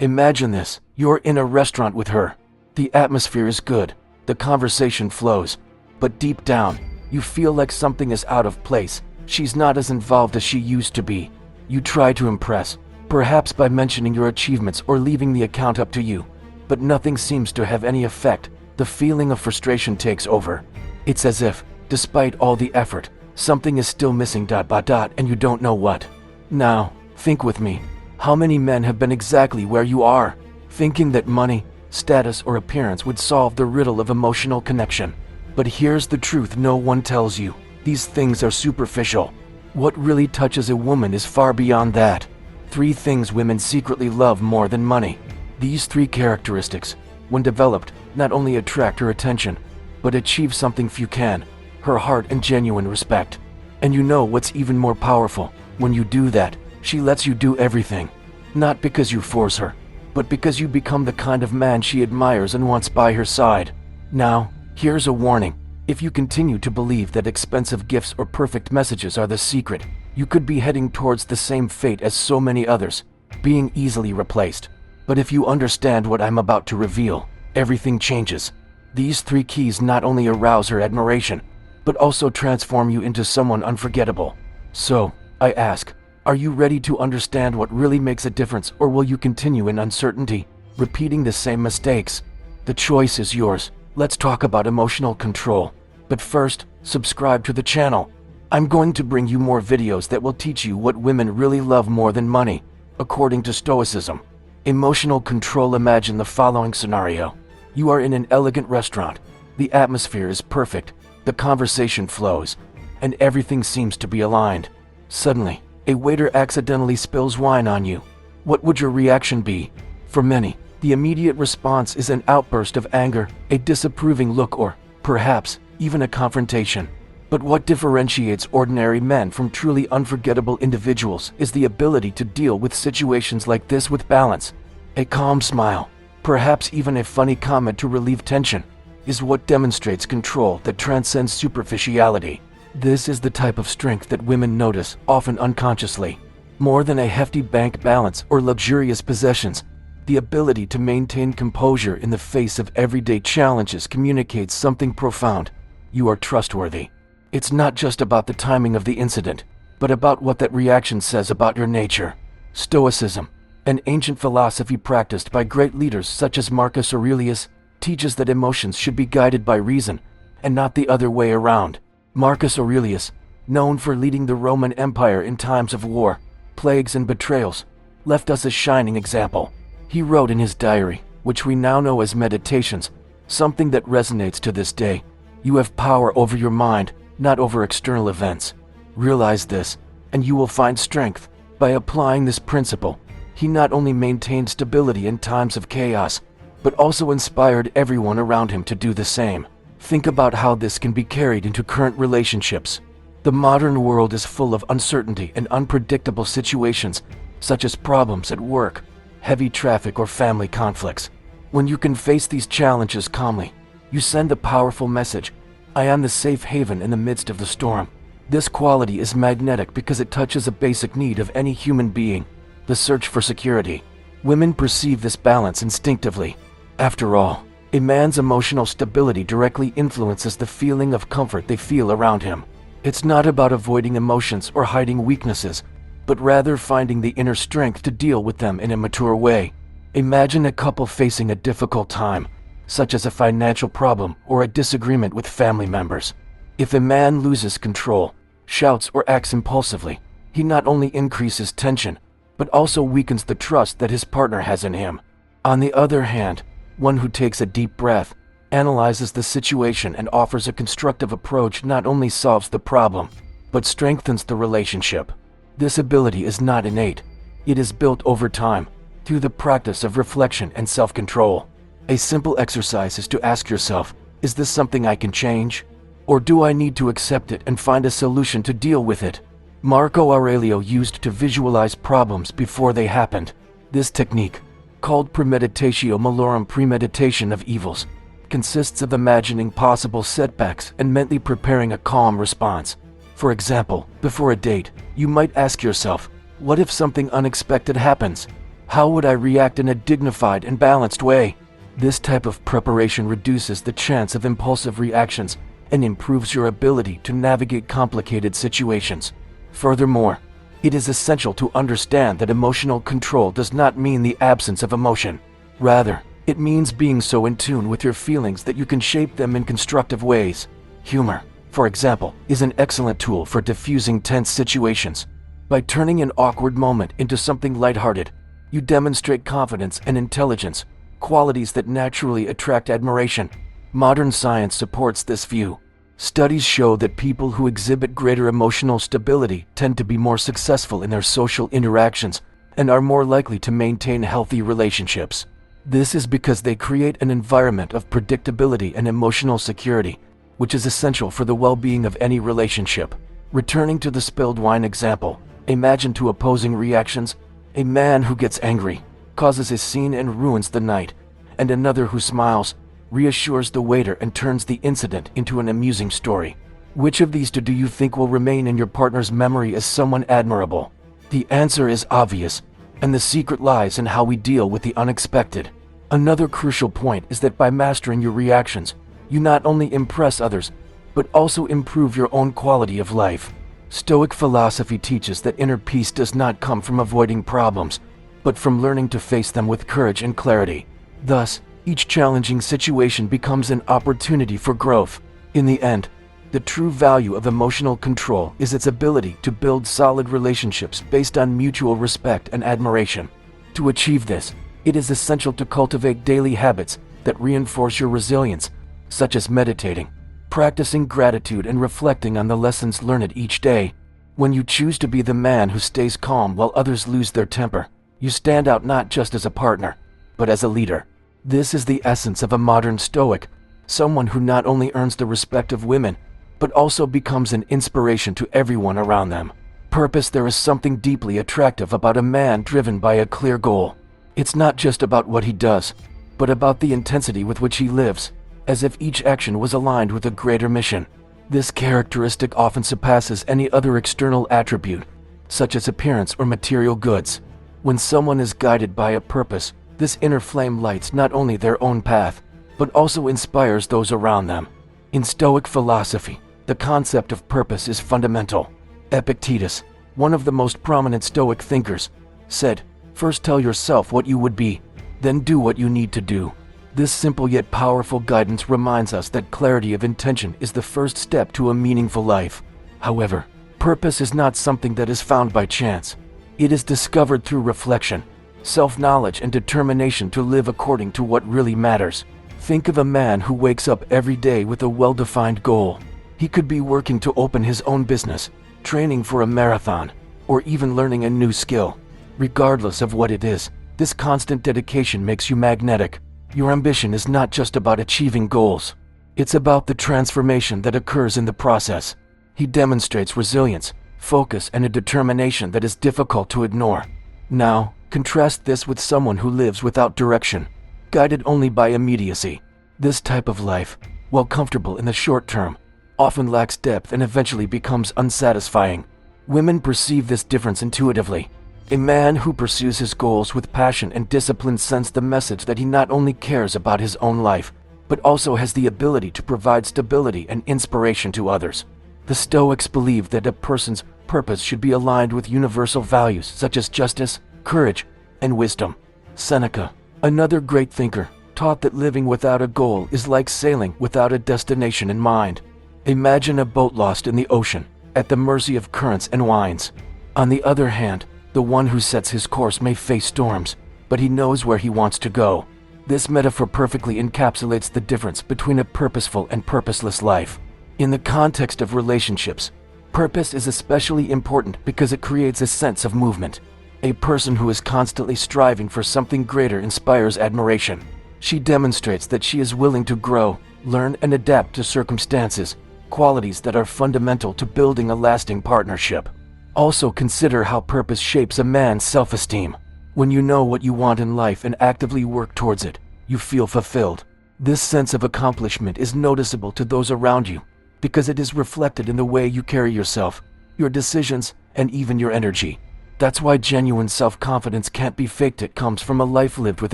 Imagine this, you're in a restaurant with her. The atmosphere is good, the conversation flows, but deep down, you feel like something is out of place. She's not as involved as she used to be. You try to impress, perhaps by mentioning your achievements or leaving the account up to you, but nothing seems to have any effect. The feeling of frustration takes over. It's as if, despite all the effort, something is still missing ... and you don't know what. Now, think with me. How many men have been exactly where you are, thinking that money, status, or appearance would solve the riddle of emotional connection? But here's the truth no one tells you. These things are superficial. What really touches a woman is far beyond that. 3 things women secretly love more than money. These 3 characteristics, when developed, not only attract her attention, but achieve something few can: her heart and genuine respect. And you know what's even more powerful? When you do that, she lets you do everything. Not because you force her, but because you become the kind of man she admires and wants by her side. Now, here's a warning. If you continue to believe that expensive gifts or perfect messages are the secret, you could be heading towards the same fate as so many others, being easily replaced. But if you understand what I'm about to reveal, everything changes. These 3 keys not only arouse her admiration, but also transform you into someone unforgettable. So, I ask, are you ready to understand what really makes a difference, or will you continue in uncertainty, repeating the same mistakes? The choice is yours. Let's talk about emotional control. But first, subscribe to the channel. I'm going to bring you more videos that will teach you what women really love more than money, according to Stoicism. Emotional control. Imagine the following scenario. You are in an elegant restaurant. The atmosphere is perfect, the conversation flows, and everything seems to be aligned. Suddenly, a waiter accidentally spills wine on you. What would your reaction be? For many, the immediate response is an outburst of anger, a disapproving look, or, perhaps, even a confrontation. But what differentiates ordinary men from truly unforgettable individuals is the ability to deal with situations like this with balance. A calm smile, perhaps even a funny comment to relieve tension, is what demonstrates control that transcends superficiality. This is the type of strength that women notice, often unconsciously. More than a hefty bank balance or luxurious possessions, the ability to maintain composure in the face of everyday challenges communicates something profound. You are trustworthy. It's not just about the timing of the incident, but about what that reaction says about your nature. Stoicism, an ancient philosophy practiced by great leaders such as Marcus Aurelius, teaches that emotions should be guided by reason, and not the other way around. Marcus Aurelius, known for leading the Roman Empire in times of war, plagues, and betrayals, left us a shining example. He wrote in his diary, which we now know as Meditations, something that resonates to this day. You have power over your mind, not over external events. Realize this, and you will find strength. By applying this principle, he not only maintained stability in times of chaos, but also inspired everyone around him to do the same. Think about how this can be carried into current relationships. The modern world is full of uncertainty and unpredictable situations, such as problems at work, heavy traffic, or family conflicts. When you can face these challenges calmly, you send a powerful message: I am the safe haven in the midst of the storm. This quality is magnetic because it touches a basic need of any human being: the search for security. Women perceive this balance instinctively. After all, a man's emotional stability directly influences the feeling of comfort they feel around him. It's not about avoiding emotions or hiding weaknesses, but rather finding the inner strength to deal with them in a mature way. Imagine a couple facing a difficult time, such as a financial problem or a disagreement with family members. If a man loses control, shouts, or acts impulsively, he not only increases tension, but also weakens the trust that his partner has in him. On the other hand, one who takes a deep breath, analyzes the situation, and offers a constructive approach not only solves the problem, but strengthens the relationship. This ability is not innate. It is built over time, through the practice of reflection and self-control. A simple exercise is to ask yourself, is this something I can change? Or do I need to accept it and find a solution to deal with it? Marcus Aurelius used to visualize problems before they happened. This technique, called premeditatio malorum, premeditation of evils, consists of imagining possible setbacks and mentally preparing a calm response. For example, before a date, you might ask yourself, what if something unexpected happens? How would I react in a dignified and balanced way? This type of preparation reduces the chance of impulsive reactions and improves your ability to navigate complicated situations. Furthermore, it is essential to understand that emotional control does not mean the absence of emotion. Rather, it means being so in tune with your feelings that you can shape them in constructive ways. Humor, for example, is an excellent tool for diffusing tense situations. By turning an awkward moment into something lighthearted, you demonstrate confidence and intelligence, qualities that naturally attract admiration. Modern science supports this view. Studies show that people who exhibit greater emotional stability tend to be more successful in their social interactions and are more likely to maintain healthy relationships. This is because they create an environment of predictability and emotional security, which is essential for the well-being of any relationship. Returning to the spilled wine example, imagine two opposing reactions: a man who gets angry, causes a scene and ruins the night, and another who smiles, reassures the waiter and turns the incident into an amusing story. Which of these two do you think will remain in your partner's memory as someone admirable? The answer is obvious, and the secret lies in how we deal with the unexpected. Another crucial point is that by mastering your reactions, you not only impress others, but also improve your own quality of life. Stoic philosophy teaches that inner peace does not come from avoiding problems, but from learning to face them with courage and clarity. Thus, each challenging situation becomes an opportunity for growth. In the end, the true value of emotional control is its ability to build solid relationships based on mutual respect and admiration. To achieve this, it is essential to cultivate daily habits that reinforce your resilience, such as meditating, practicing gratitude, and reflecting on the lessons learned each day. When you choose to be the man who stays calm while others lose their temper, you stand out not just as a partner, but as a leader. This is the essence of a modern Stoic, someone who not only earns the respect of women, but also becomes an inspiration to everyone around them. Purpose: there is something deeply attractive about a man driven by a clear goal. It's not just about what he does, but about the intensity with which he lives, as if each action was aligned with a greater mission. This characteristic often surpasses any other external attribute, such as appearance or material goods. When someone is guided by a purpose, this inner flame lights not only their own path, but also inspires those around them. In Stoic philosophy, the concept of purpose is fundamental. Epictetus, one of the most prominent Stoic thinkers, said, "First tell yourself what you would be, then do what you need to do." This simple yet powerful guidance reminds us that clarity of intention is the first step to a meaningful life. However, purpose is not something that is found by chance. It is discovered through reflection, self-knowledge, and determination to live according to what really matters. Think of a man who wakes up every day with a well-defined goal. He could be working to open his own business, training for a marathon, or even learning a new skill. Regardless of what it is, this constant dedication makes you magnetic. Your ambition is not just about achieving goals. It's about the transformation that occurs in the process. He demonstrates resilience, focus, and a determination that is difficult to ignore. Now, contrast this with someone who lives without direction, guided only by immediacy. This type of life, while comfortable in the short term, often lacks depth and eventually becomes unsatisfying. Women perceive this difference intuitively. A man who pursues his goals with passion and discipline sends the message that he not only cares about his own life, but also has the ability to provide stability and inspiration to others. The Stoics believe that a person's purpose should be aligned with universal values such as justice, courage, and wisdom. Seneca, another great thinker, taught that living without a goal is like sailing without a destination in mind. Imagine a boat lost in the ocean, at the mercy of currents and winds. On the other hand, the one who sets his course may face storms, but he knows where he wants to go. This metaphor perfectly encapsulates the difference between a purposeful and purposeless life. In the context of relationships, purpose is especially important because it creates a sense of movement. A person who is constantly striving for something greater inspires admiration. She demonstrates that she is willing to grow, learn, and adapt to circumstances, qualities that are fundamental to building a lasting partnership. Also consider how purpose shapes a man's self-esteem. When you know what you want in life and actively work towards it, you feel fulfilled. This sense of accomplishment is noticeable to those around you because it is reflected in the way you carry yourself, your decisions, and even your energy. That's why genuine self-confidence can't be faked. It comes from a life lived with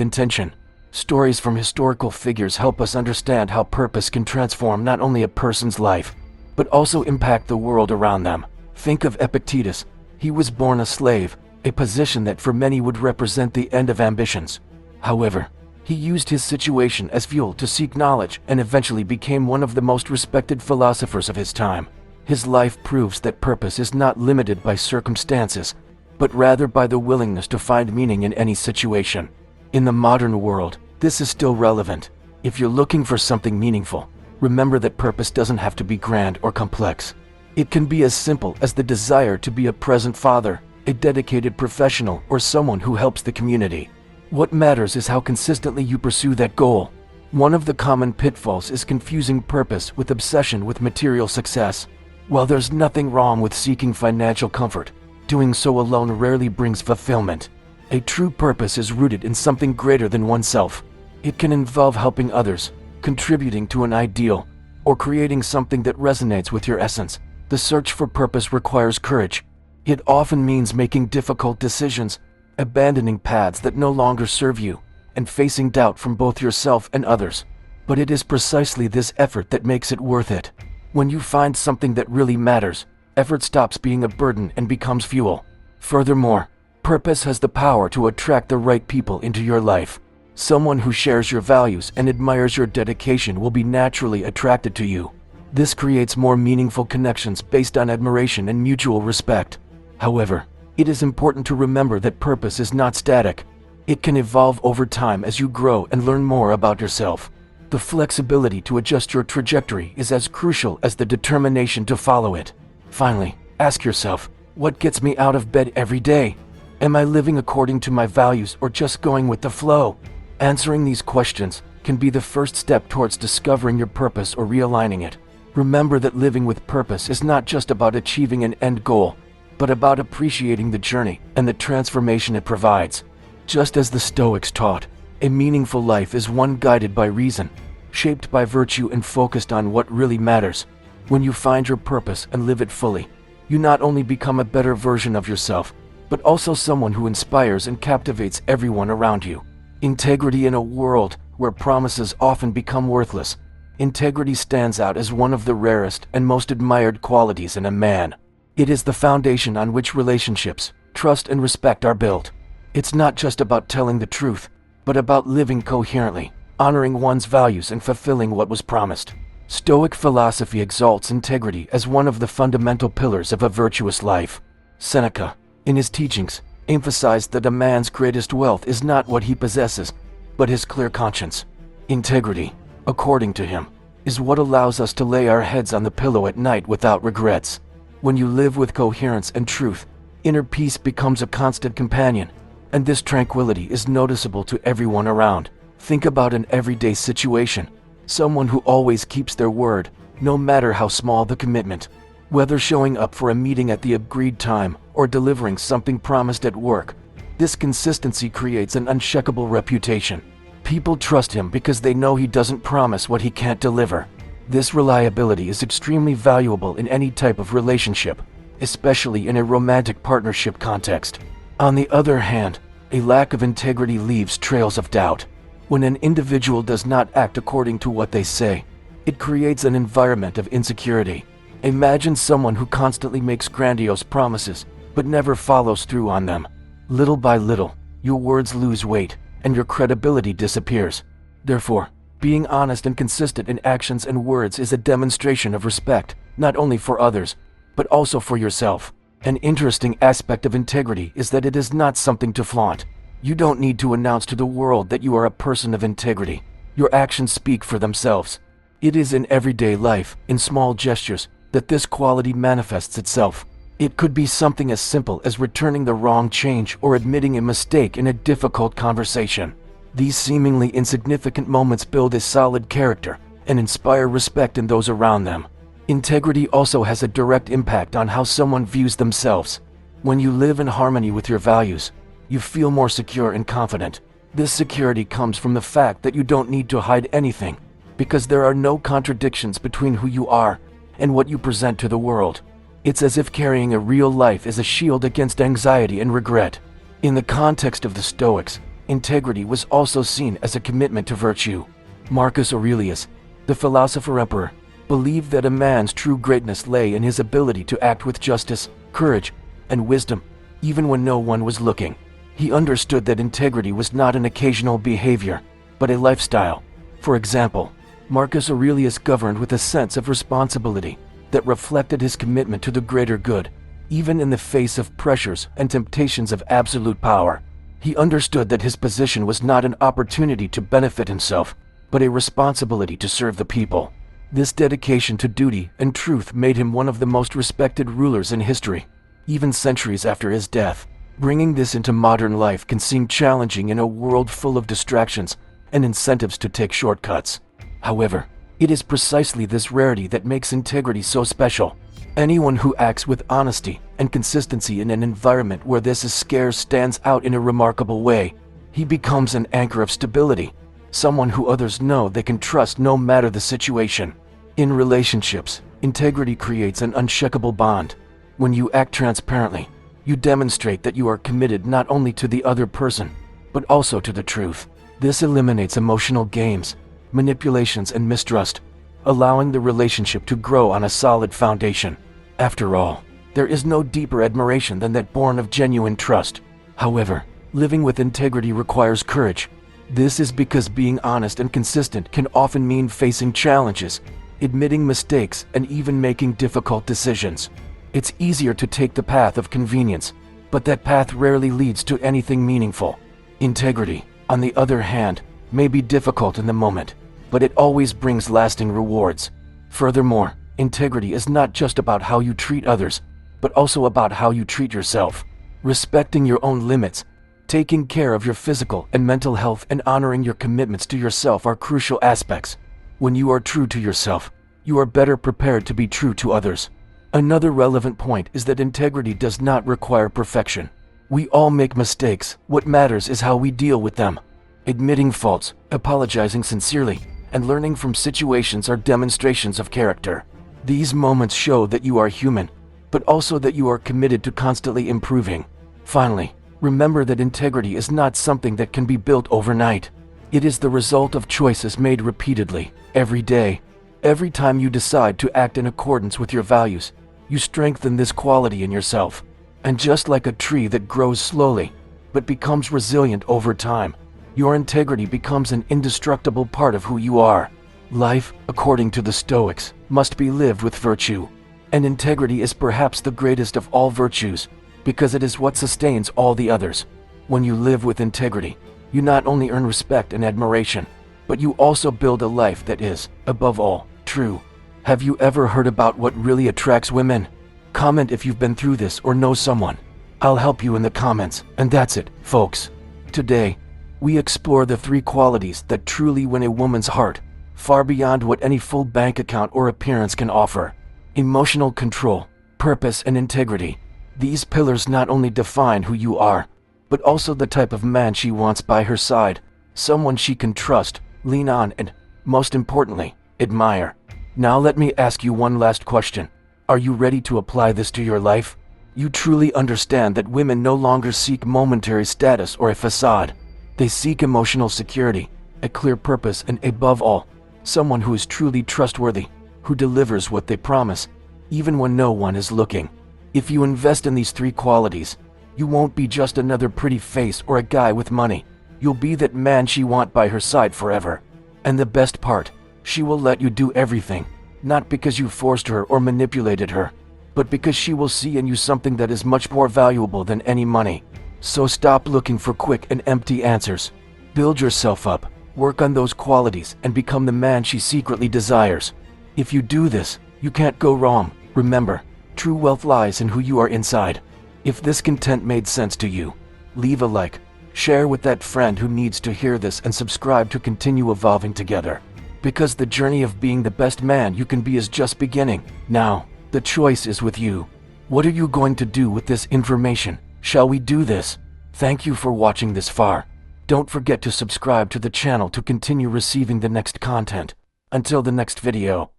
intention. Stories from historical figures help us understand how purpose can transform not only a person's life, but also impact the world around them. Think of Epictetus. He was born a slave, a position that for many would represent the end of ambitions. However, he used his situation as fuel to seek knowledge and eventually became one of the most respected philosophers of his time. His life proves that purpose is not limited by circumstances, but rather by the willingness to find meaning in any situation. In the modern world, this is still relevant. If you're looking for something meaningful, remember that purpose doesn't have to be grand or complex. It can be as simple as the desire to be a present father, a dedicated professional, or someone who helps the community. What matters is how consistently you pursue that goal. One of the common pitfalls is confusing purpose with obsession with material success. While there's nothing wrong with seeking financial comfort, doing so alone rarely brings fulfillment. A true purpose is rooted in something greater than oneself. It can involve helping others, contributing to an ideal, or creating something that resonates with your essence. The search for purpose requires courage. It often means making difficult decisions, abandoning paths that no longer serve you, and facing doubt from both yourself and others. But it is precisely this effort that makes it worth it. When you find something that really matters, effort stops being a burden and becomes fuel. Furthermore, purpose has the power to attract the right people into your life. Someone who shares your values and admires your dedication will be naturally attracted to you. This creates more meaningful connections based on admiration and mutual respect. However, it is important to remember that purpose is not static. It can evolve over time as you grow and learn more about yourself. The flexibility to adjust your trajectory is as crucial as the determination to follow it. Finally, ask yourself, what gets me out of bed every day? Am I living according to my values or just going with the flow? Answering these questions can be the first step towards discovering your purpose or realigning it. Remember that living with purpose is not just about achieving an end goal, but about appreciating the journey and the transformation it provides. Just as the Stoics taught, a meaningful life is one guided by reason, shaped by virtue and focused on what really matters. When you find your purpose and live it fully, you not only become a better version of yourself, but also someone who inspires and captivates everyone around you. Integrity in a world where promises often become worthless. Integrity stands out as one of the rarest and most admired qualities in a man. It is the foundation on which relationships, trust, and respect are built. It's not just about telling the truth, but about living coherently, honoring one's values and fulfilling what was promised. Stoic philosophy exalts integrity as one of the fundamental pillars of a virtuous life. Seneca, in his teachings, emphasized that a man's greatest wealth is not what he possesses, but his clear conscience. Integrity, according to him, is what allows us to lay our heads on the pillow at night without regrets. When you live with coherence and truth, inner peace becomes a constant companion, and this tranquility is noticeable to everyone around. Think about an everyday situation, someone who always keeps their word, no matter how small the commitment. Whether showing up for a meeting at the agreed time or delivering something promised at work, this consistency creates an unshakable reputation. People trust him because they know he doesn't promise what he can't deliver. This reliability is extremely valuable in any type of relationship, especially in a romantic partnership context. On the other hand, a lack of integrity leaves trails of doubt. When an individual does not act according to what they say, it creates an environment of insecurity. Imagine someone who constantly makes grandiose promises, but never follows through on them. Little by little, your words lose weight, and your credibility disappears. Therefore, being honest and consistent in actions and words is a demonstration of respect, not only for others, but also for yourself. An interesting aspect of integrity is that it is not something to flaunt. You don't need to announce to the world that you are a person of integrity. Your actions speak for themselves. It is in everyday life, in small gestures, that this quality manifests itself. It could be something as simple as returning the wrong change or admitting a mistake in a difficult conversation. These seemingly insignificant moments build a solid character and inspire respect in those around them. Integrity also has a direct impact on how someone views themselves. When you live in harmony with your values, you feel more secure and confident. This security comes from the fact that you don't need to hide anything, because there are no contradictions between who you are and what you present to the world. It's as if carrying a real life is a shield against anxiety and regret. In the context of the Stoics, integrity was also seen as a commitment to virtue. Marcus Aurelius, the philosopher-emperor, believed that a man's true greatness lay in his ability to act with justice, courage, and wisdom, even when no one was looking. He understood that integrity was not an occasional behavior, but a lifestyle. For example, Marcus Aurelius governed with a sense of responsibility that reflected his commitment to the greater good, even in the face of pressures and temptations of absolute power. He understood that his position was not an opportunity to benefit himself, but a responsibility to serve the people. This dedication to duty and truth made him one of the most respected rulers in history, even centuries after his death. Bringing this into modern life can seem challenging in a world full of distractions and incentives to take shortcuts. However, it is precisely this rarity that makes integrity so special. Anyone who acts with honesty and consistency in an environment where this is scarce stands out in a remarkable way. He becomes an anchor of stability, someone who others know they can trust no matter the situation. In relationships, integrity creates an unshakable bond. When you act transparently, you demonstrate that you are committed not only to the other person, but also to the truth. This eliminates emotional games, manipulations, and mistrust, allowing the relationship to grow on a solid foundation. After all, there is no deeper admiration than that born of genuine trust. However, living with integrity requires courage. This is because being honest and consistent can often mean facing challenges, admitting mistakes, and even making difficult decisions. It's easier to take the path of convenience, but that path rarely leads to anything meaningful. Integrity, on the other hand, may be difficult in the moment, but it always brings lasting rewards. Furthermore, integrity is not just about how you treat others, but also about how you treat yourself. Respecting your own limits, taking care of your physical and mental health, and honoring your commitments to yourself are crucial aspects. When you are true to yourself, you are better prepared to be true to others. Another relevant point is that integrity does not require perfection. We all make mistakes. What matters is how we deal with them. Admitting faults, apologizing sincerely, and learning from situations are demonstrations of character. These moments show that you are human, but also that you are committed to constantly improving. Finally, remember that integrity is not something that can be built overnight. It is the result of choices made repeatedly, every day. Every time you decide to act in accordance with your values, you strengthen this quality in yourself. And just like a tree that grows slowly, but becomes resilient over time, your integrity becomes an indestructible part of who you are. Life, according to the Stoics, must be lived with virtue. And integrity is perhaps the greatest of all virtues, because it is what sustains all the others. When you live with integrity, you not only earn respect and admiration, but you also build a life that is, above all, true. Have you ever heard about what really attracts women? Comment if you've been through this or know someone. I'll help you in the comments, and that's it, folks. Today, we explore the 3 qualities that truly win a woman's heart, far beyond what any full bank account or appearance can offer. Emotional control, purpose, and integrity. These pillars not only define who you are, but also the type of man she wants by her side, someone she can trust, lean on, and, most importantly, admire. Now let me ask you one last question. Are you ready to apply this to your life? You truly understand that women no longer seek momentary status or a facade. They seek emotional security, a clear purpose, and above all, someone who is truly trustworthy, who delivers what they promise, even when no one is looking. If you invest in these 3 qualities, you won't be just another pretty face or a guy with money. You'll be that man she wants by her side forever. And the best part, she will let you do everything, not because you forced her or manipulated her, but because she will see in you something that is much more valuable than any money. So stop looking for quick and empty answers. Build yourself up, work on those qualities, and become the man she secretly desires. If you do this, you can't go wrong. Remember, true wealth lies in who you are inside. If this content made sense to you, leave a like, share with that friend who needs to hear this, and subscribe to continue evolving together. Because the journey of being the best man you can be is just beginning. Now, the choice is with you. What are you going to do with this information? Shall we do this? Thank you for watching this far. Don't forget to subscribe to the channel to continue receiving the next content. Until the next video.